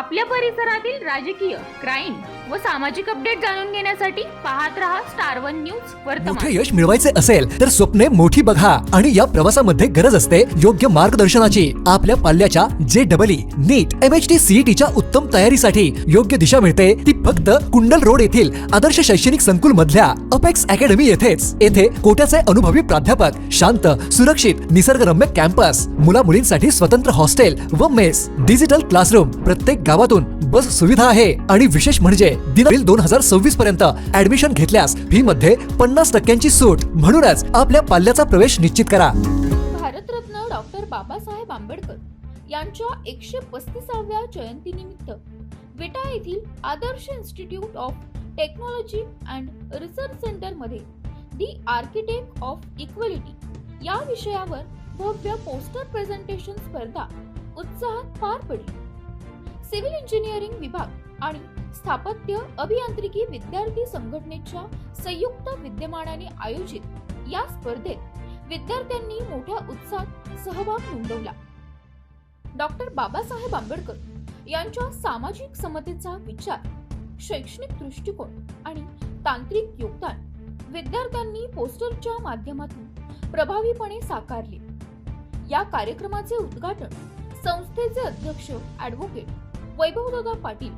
आपल्या परिसरातील राजकीय, क्राईम व सामाजिक अपडेट जाणून घेण्यासाठी पाहत रहा स्टार वन न्यूज वर्तमान। मोठे यश मिळवायचे असेल तर स्वप्ने मोठी बघा आणि या प्रवासामध्ये गरज असते योग्य मार्गदर्शनाची। आपल्या पाल्याच्या JEE, नीट, MHT, CETच्या उत्तम तयारीसाठी योग्य दिशा मिळते ती फक्त कुंडल रोड येथील आदर्श शैक्षणिक संकुल मधल्या अपेक्स अकॅडमी येथेच। येथे कोट्याचे अनुभवी प्राध्यापक, शांत, सुरक्षित, निसर्गरम्य कॅम्पस, मुला मुलींसाठी स्वतंत्र हॉस्टेल व मेस, डिजिटल क्लासरूम, प्रत्येक गावातून बस सुविधा आहे आणि विशेष म्हणजे दिनांक 2026 पर्यंत ऍडमिशन घेतल्यास फी मध्ये 50% सूट। म्हणूनच आपल्या पाल्याचा प्रवेश निश्चित करा। भारतरत्न डॉक्टर बाबासाहेब आंबेडकर यांच्या 135व्या जयंतीनिमित्त विटा येथील Adarsh institute of technology and research centre मध्ये दी आर्किटेक्ट ऑफ इक्वॅलिटी या विषयावर भव्य पोस्टर प्रेझेंटेशन स्पर्धा उत्साहात पार पडली। सिव्हिल इंजिनिअरिंग विभाग आणि स्थापत्य अभियांत्रिकी विद्यार्थी संघटनेच्या संयुक्त विद्यमानाने आयोजित या स्पर्धेत विद्यार्थ्यांनी मोठ्या उत्साहात सहभाग नोंदवला। डॉक्टर बाबासाहेब आंबेडकर यांच्या सामाजिक समतेचा विचार, शैक्षणिक दृष्टिकोन आणि तांत्रिक योगदान विद्यार्थ्यांनी पोस्टरच्या माध्यमातून प्रभावीपणे साकारले। या कार्यक्रमाचे उद्घाटन संस्थेचे अध्यक्ष ॲडव्होकेट वैभवदादा पाटील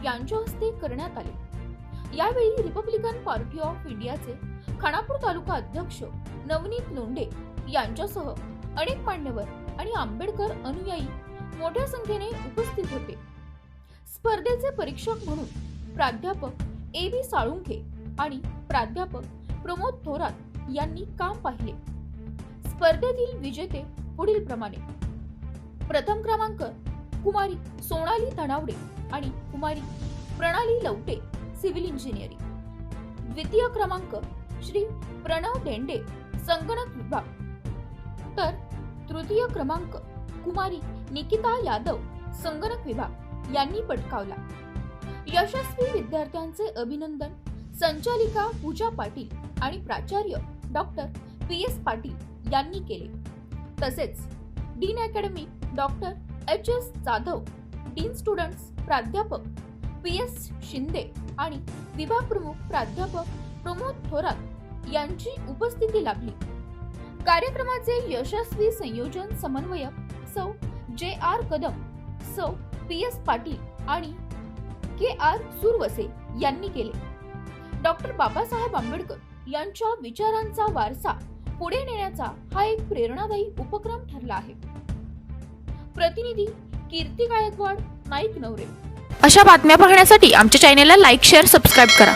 यांच्या हस्ते करण्यात आले। यावेळी रिपब्लिकन पार्टी ऑफ इंडियाचे खानापूर तालुका अध्यक्ष नवनीत लोंढे यांच्यासह अनेक मान्यवर आणि आंबेडकर अनुयायी मोठ्या संख्येने उपस्थित होते। स्पर्धेचे परीक्षक म्हणून प्राध्यापक AB साळुंखे आणि प्राध्यापक प्रमोद थोरात यांनी काम पाहिले। स्पर्धेतील विजेते पुढील प्रमाणे: प्रथम क्रमांक कुमारी सोनाली तणावडे आणि कुमारी प्रणाली लवटे, सिव्हिल इंजिनिअरिंग। द्वितीय क्रमांक श्री प्रणव देंडे, संगणक विभाग। तर तृतीय क्रमांक कुमारी निकिता यादव, संगणक विभाग यांनी पटकावला। यशस्वी विद्यार्थ्यांचे अभिनंदन संचालिका पूजा पाटील आणि प्राचार्य डॉक्टर PS पाटील यांनी केले। तसेच dean academy doctor HS Jadhav, dean students प्राध्यापक PS शिंदे आणि विभाग प्रमुख प्राध्यापक प्रमोद थोरात यांची उपस्थिती लाभली। कार्यक्रमाचे यशस्वी संयोजन समन्वयक सौ JR कदम, सौ PS पाटील आणि KR सुरवसे यांनी केले। डॉक्टर बाबासाहेब आंबेडकर यांच्या विचारांचा वारसा पुढे नेण्याचा हा एक प्रेरणादायी उपक्रम ठरला आहे। प्रतिनिधी कीर्ती गायकवाड, नाईक नवरे। अशा बातम्या पाहण्यासाठी आमच्या चॅनेलला लाईक, शेअर, सबस्क्राईब करा।